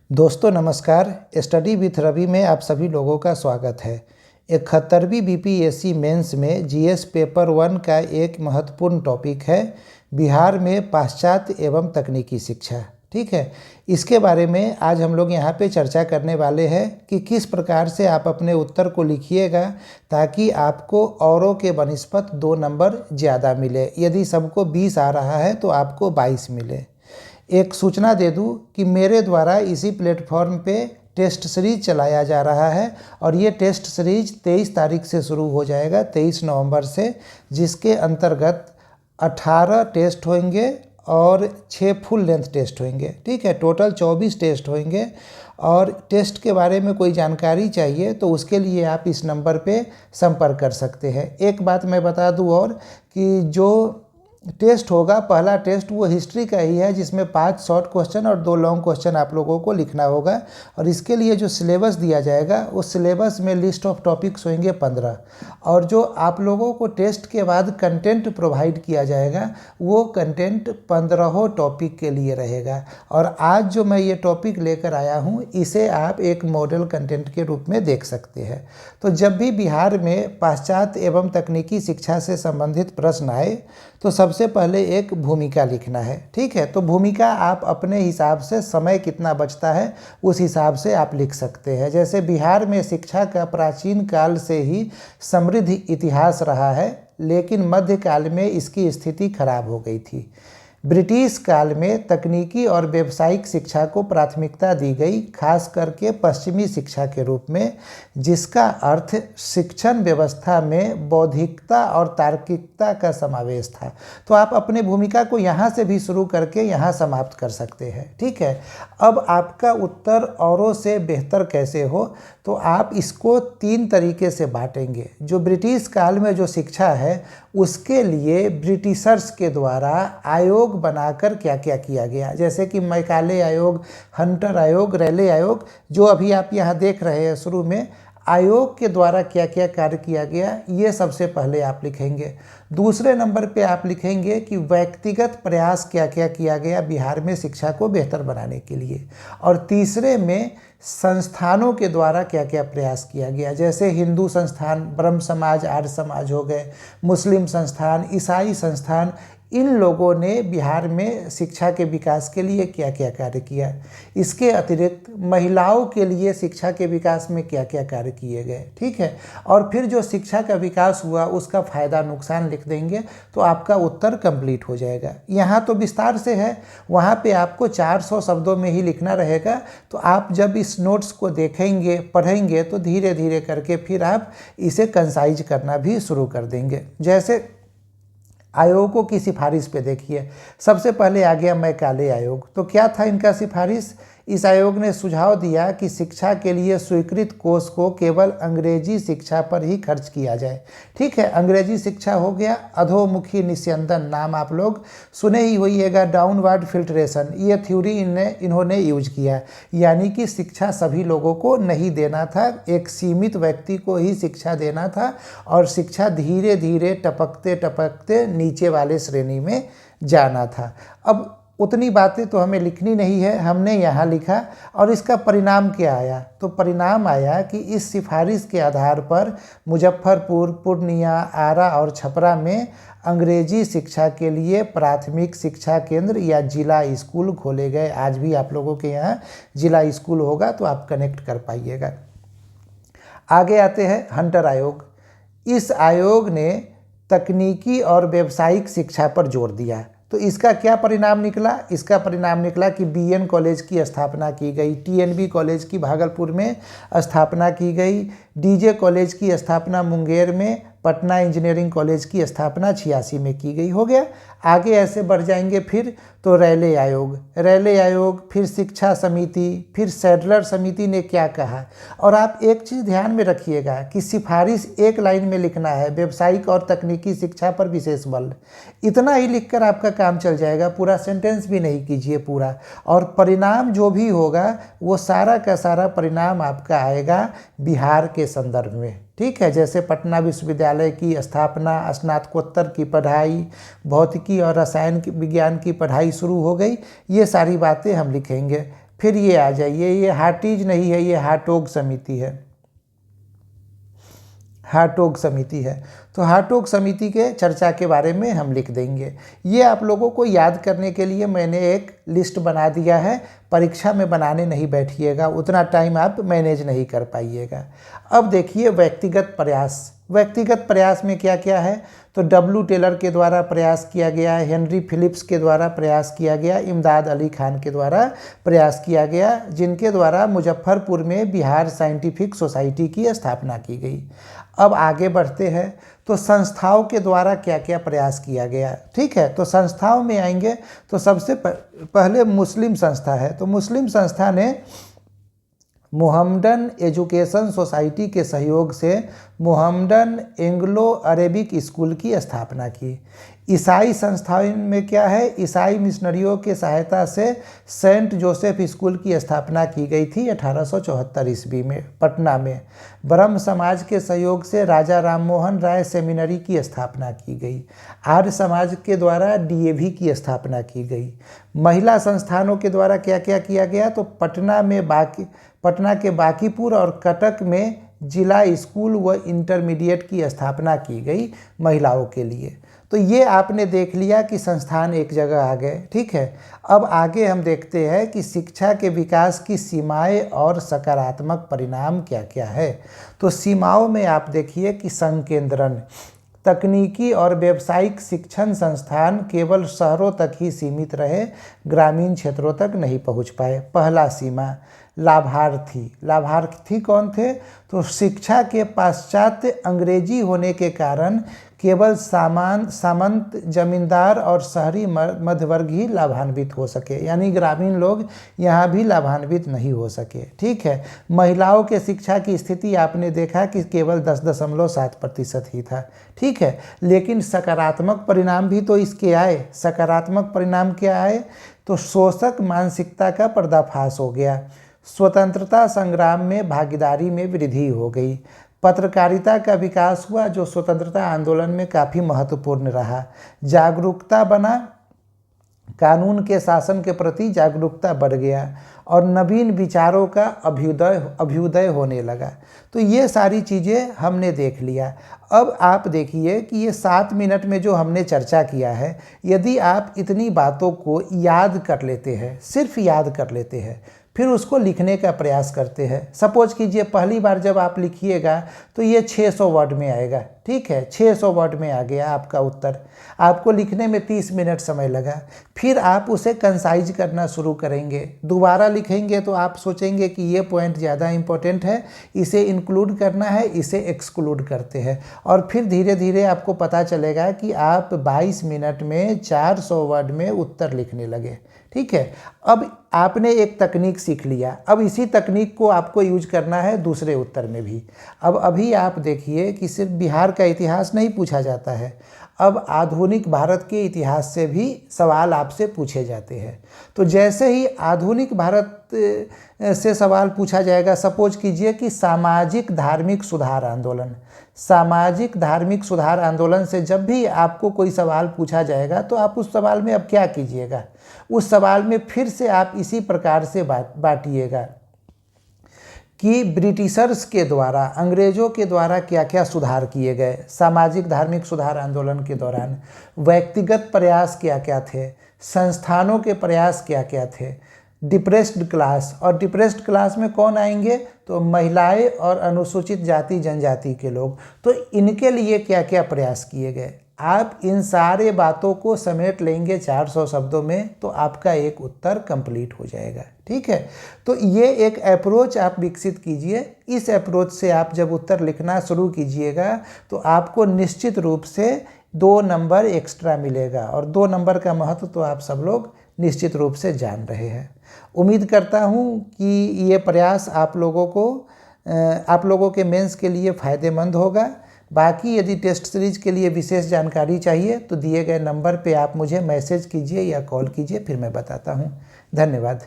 दोस्तों नमस्कार। Study with Ravi में आप सभी लोगों का स्वागत है। 71वीं बीपीएससी मेंस में जीएस पेपर 1 का एक महत्वपूर्ण टॉपिक है बिहार में पाश्चात्य एवं तकनीकी शिक्षा। ठीक है, इसके बारे में आज हम लोग यहाँ पे चर्चा करने वाले हैं कि किस प्रकार से आप अपने उत्तर को लिखिएगा ताकि आपको औरों के बनिस्पत 2 नंबर ज़्यादा मिले। यदि सबको 20 आ रहा है तो आपको 22 मिले। एक सूचना दे दूं कि मेरे द्वारा इसी प्लेटफॉर्म पे टेस्ट सीरीज चलाया जा रहा है और ये टेस्ट सीरीज 23 तारीख से शुरू हो जाएगा, 23 नवंबर से, जिसके अंतर्गत 18 टेस्ट होंगे और 6 फुल लेंथ टेस्ट होंगे। ठीक है, टोटल 24 टेस्ट होंगे। और टेस्ट के बारे में कोई जानकारी चाहिए तो उसके लिए आप इस नंबर पे संपर्क कर सकते हैं। एक बात मैं बता दूं और कि जो टेस्ट होगा, पहला टेस्ट वो हिस्ट्री का ही है जिसमें 5 शॉर्ट क्वेश्चन और 2 लॉन्ग क्वेश्चन आप लोगों को लिखना होगा। और इसके लिए जो सिलेबस दिया जाएगा उस सिलेबस में लिस्ट ऑफ टॉपिक्स होंगे 15 और जो आप लोगों को टेस्ट के बाद कंटेंट प्रोवाइड किया जाएगा वो कंटेंट 15 टॉपिक के लिए रहेगा। और आज जो मैं ये टॉपिक लेकर आया हूँ इसे आप एक मॉडल कंटेंट के रूप में देख सकते हैं। तो जब भी बिहार में पाश्चात्य एवं तकनीकी शिक्षा से संबंधित प्रश्न आए तो सबसे पहले एक भूमिका लिखना है। ठीक है, तो भूमिका आप अपने हिसाब से, समय कितना बचता है उस हिसाब से आप लिख सकते हैं। जैसे बिहार में शिक्षा का प्राचीन काल से ही समृद्ध इतिहास रहा है, लेकिन मध्यकाल में इसकी स्थिति खराब हो गई थी। ब्रिटिश काल में तकनीकी और व्यावसायिक शिक्षा को प्राथमिकता दी गई, खास करके पश्चिमी शिक्षा के रूप में, जिसका अर्थ शिक्षण व्यवस्था में बौद्धिकता और तार्किकता का समावेश था। तो आप अपने भूमिका को यहाँ से भी शुरू करके यहाँ समाप्त कर सकते हैं। ठीक है, अब आपका उत्तर औरों से बेहतर कैसे हो, तो आप इसको 3 तरीके से बांटेंगे। जो ब्रिटिश काल में जो शिक्षा है उसके लिए ब्रिटिशर्स के द्वारा आयोग बनाकर क्या क्या किया गया, जैसे कि मैकाले आयोग, हंटर आयोग, रेले आयोग, जो अभी आप यहाँ देख रहे हैं शुरू में, आयोग के द्वारा क्या क्या कार्य किया गया, ये सबसे पहले आप लिखेंगे। दूसरे नंबर पे आप लिखेंगे कि व्यक्तिगत प्रयास क्या क्या किया गया बिहार में शिक्षा को बेहतर बनाने के लिए। और तीसरे में संस्थानों के द्वारा क्या क्या प्रयास किया गया, जैसे हिंदू संस्थान, ब्रह्म समाज, आर्य समाज हो गए, मुस्लिम संस्थान, ईसाई संस्थान, इन लोगों ने बिहार में शिक्षा के विकास के लिए क्या क्या कार्य किया। इसके अतिरिक्त महिलाओं के लिए शिक्षा के विकास में क्या क्या कार्य किए गए। ठीक है, और फिर जो शिक्षा का विकास हुआ उसका फ़ायदा नुकसान लिख देंगे तो आपका उत्तर कंप्लीट हो जाएगा। यहाँ तो विस्तार से है, वहाँ पे आपको 400 शब्दों में ही लिखना रहेगा। तो आप जब इस नोट्स को देखेंगे, पढ़ेंगे, तो धीरे धीरे करके फिर आप इसे कंसाइज करना भी शुरू कर देंगे। जैसे आयोगों की सिफारिश पे देखिए, सबसे पहले आ गया मैकाले आयोग। तो क्या था इनका सिफारिश? इस आयोग ने सुझाव दिया कि शिक्षा के लिए स्वीकृत कोष को केवल अंग्रेजी शिक्षा पर ही खर्च किया जाए। ठीक है, अंग्रेजी शिक्षा हो गया। अधोमुखी निस्यंदन, नाम आप लोग सुने ही होइएगा, डाउनवर्ड फिल्ट्रेशन, ये थ्योरी इन्होंने यूज किया। यानी कि शिक्षा सभी लोगों को नहीं देना था, एक सीमित व्यक्ति को ही शिक्षा देना था और शिक्षा धीरे धीरे टपकते टपकते नीचे वाले श्रेणी में जाना था। अब उतनी बातें तो हमें लिखनी नहीं है, हमने यहाँ लिखा। और इसका परिणाम क्या आया? तो परिणाम आया कि इस सिफारिश के आधार पर मुजफ्फरपुर, पूर्णिया, आरा और छपरा में अंग्रेजी शिक्षा के लिए प्राथमिक शिक्षा केंद्र या जिला स्कूल खोले गए। आज भी आप लोगों के यहाँ जिला स्कूल होगा तो आप कनेक्ट कर पाइएगा। आगे आते हैं हंटर आयोग। इस आयोग ने तकनीकी और व्यावसायिक शिक्षा पर जोर दिया। तो इसका क्या परिणाम निकला? इसका परिणाम निकला कि बीएन कॉलेज की स्थापना की गई, टीएनबी कॉलेज की भागलपुर में स्थापना की गई, डीजे कॉलेज की स्थापना मुंगेर में, पटना इंजीनियरिंग कॉलेज की स्थापना 86 में की गई। हो गया। आगे ऐसे बढ़ जाएंगे फिर तो रेले आयोग, फिर शिक्षा समिति, फिर सैडलर समिति ने क्या कहा। और आप एक चीज़ ध्यान में रखिएगा कि सिफारिश एक लाइन में लिखना है, व्यावसायिक और तकनीकी शिक्षा पर विशेष बल। इतना ही लिखकर आपका काम चल जाएगा, पूरा सेंटेंस भी नहीं कीजिए पूरा। और परिणाम जो भी होगा वो सारा का सारा परिणाम आपका आएगा बिहार के संदर्भ में। ठीक है, जैसे पटना विश्वविद्यालय की स्थापना, स्नातकोत्तर की पढ़ाई, भौतिकी और रसायन विज्ञान की पढ़ाई शुरू हो गई, ये सारी बातें हम लिखेंगे। फिर ये आ जाइए, ये हार्टिज नहीं है, ये हार्टोग समिति है, हार्टोग समिति है। तो हार्टोग समिति के चर्चा के बारे में हम लिख देंगे। ये आप लोगों को याद करने के लिए मैंने एक लिस्ट बना दिया है, परीक्षा में बनाने नहीं बैठिएगा, उतना टाइम आप मैनेज नहीं कर पाइएगा। अब देखिए व्यक्तिगत प्रयास, व्यक्तिगत प्रयास में क्या क्या है, तो डब्ल्यू टेलर के द्वारा प्रयास किया गया, हेनरी फिलिप्स के द्वारा प्रयास किया गया, इमदाद अली खान के द्वारा प्रयास किया गया, जिनके द्वारा मुजफ्फरपुर में बिहार साइंटिफिक सोसाइटी की स्थापना की गई। अब आगे बढ़ते हैं, तो संस्थाओं के द्वारा क्या क्या प्रयास किया गया। ठीक है, तो संस्थाओं में आएंगे तो सबसे पहले मुस्लिम संस्था है। तो मुस्लिम संस्था ने मोहम्मडन एजुकेशन सोसाइटी के सहयोग से मोहम्मडन एंग्लो अरेबिक स्कूल की स्थापना की। ईसाई संस्थाओं में क्या है, ईसाई मिशनरियों के सहायता से सेंट जोसेफ स्कूल की स्थापना की गई थी 1874 ईस्वी में पटना में। ब्रह्म समाज के सहयोग से राजा राममोहन राय सेमिनरी की स्थापना की गई। आर्य समाज के द्वारा डीएवी की स्थापना की गई। महिला संस्थानों के द्वारा क्या क्या किया गया, तो पटना के बांकीपुर और कटक में जिला स्कूल व इंटरमीडिएट की स्थापना की गई महिलाओं के लिए। तो ये आपने देख लिया कि संस्थान एक जगह आ गए। ठीक है, अब आगे हम देखते हैं कि शिक्षा के विकास की सीमाएं और सकारात्मक परिणाम क्या क्या है। तो सीमाओं में आप देखिए कि संकेंद्रण, तकनीकी और व्यावसायिक शिक्षण संस्थान केवल शहरों तक ही सीमित रहे, ग्रामीण क्षेत्रों तक नहीं पहुंच पाए। पहला सीमा, लाभार्थी। लाभार्थी कौन थे, तो शिक्षा के पाश्चात्य अंग्रेजी होने के कारण केवल सामंत जमींदार और शहरी मध्यवर्ग ही लाभान्वित हो सके, यानी ग्रामीण लोग यहाँ भी लाभान्वित नहीं हो सके। ठीक है, महिलाओं के शिक्षा की स्थिति आपने देखा कि केवल 10.7% ही था। ठीक है, लेकिन सकारात्मक परिणाम भी तो इसके आए। सकारात्मक परिणाम क्या आए, तो शोषक मानसिकता का पर्दाफाश हो गया, स्वतंत्रता संग्राम में भागीदारी में वृद्धि हो गई, पत्रकारिता का विकास हुआ जो स्वतंत्रता आंदोलन में काफ़ी महत्वपूर्ण रहा, जागरूकता बना, कानून के शासन के प्रति जागरूकता बढ़ गया और नवीन विचारों का अभ्युदय होने लगा। तो ये सारी चीज़ें हमने देख लिया। अब आप देखिए कि ये 7 मिनट में जो हमने चर्चा किया है, यदि आप इतनी बातों को याद कर लेते हैं, सिर्फ याद कर लेते हैं, फिर उसको लिखने का प्रयास करते हैं। सपोज कीजिए पहली बार जब आप लिखिएगा तो ये 600 वर्ड में आएगा। ठीक है, 600 वर्ड में आ गया आपका उत्तर। आपको लिखने में 30 मिनट समय लगा। फिर आप उसे कंसाइज करना शुरू करेंगे, दोबारा लिखेंगे तो आप सोचेंगे कि ये पॉइंट ज़्यादा इम्पोर्टेंट है, इसे इंक्लूड करना है, इसे एक्सक्लूड करते हैं। और फिर धीरे धीरे आपको पता चलेगा कि आप 22 मिनट में 400 वर्ड में उत्तर लिखने लगे। ठीक है, अब आपने एक तकनीक सीख लिया, अब इसी तकनीक को आपको यूज करना है दूसरे उत्तर में भी। अब अभी आप देखिए कि सिर्फ बिहार का इतिहास नहीं पूछा जाता है, अब आधुनिक भारत के इतिहास से भी सवाल आपसे पूछे जाते हैं। तो जैसे ही आधुनिक भारत से सवाल पूछा जाएगा, सपोज कीजिए कि सामाजिक धार्मिक सुधार आंदोलन, सामाजिक धार्मिक सुधार आंदोलन से जब भी आपको कोई सवाल पूछा जाएगा तो आप उस सवाल में अब क्या कीजिएगा, उस सवाल में फिर से आप इसी प्रकार से बांटिएगा कि ब्रिटिशर्स के द्वारा, अंग्रेज़ों के द्वारा क्या क्या सुधार किए गए सामाजिक धार्मिक सुधार आंदोलन के दौरान, व्यक्तिगत प्रयास क्या क्या थे, संस्थानों के प्रयास क्या क्या थे, डिप्रेस्ड क्लास, और डिप्रेस्ड क्लास में कौन आएंगे, तो महिलाएं और अनुसूचित जाति जनजाति के लोग, तो इनके लिए क्या क्या प्रयास किए गए। आप इन सारे बातों को समेट लेंगे 400 शब्दों में तो आपका एक उत्तर कंप्लीट हो जाएगा। ठीक है, तो ये एक अप्रोच आप विकसित कीजिए। इस अप्रोच से आप जब उत्तर लिखना शुरू कीजिएगा तो आपको निश्चित रूप से 2 नंबर एक्स्ट्रा मिलेगा, और 2 नंबर का महत्व तो आप सब लोग निश्चित रूप से जान रहे हैं। उम्मीद करता हूँ कि ये प्रयास आप लोगों के मेंस के लिए फ़ायदेमंद होगा। बाकी यदि टेस्ट सीरीज के लिए विशेष जानकारी चाहिए तो दिए गए नंबर पे आप मुझे मैसेज कीजिए या कॉल कीजिए, फिर मैं बताता हूँ। धन्यवाद।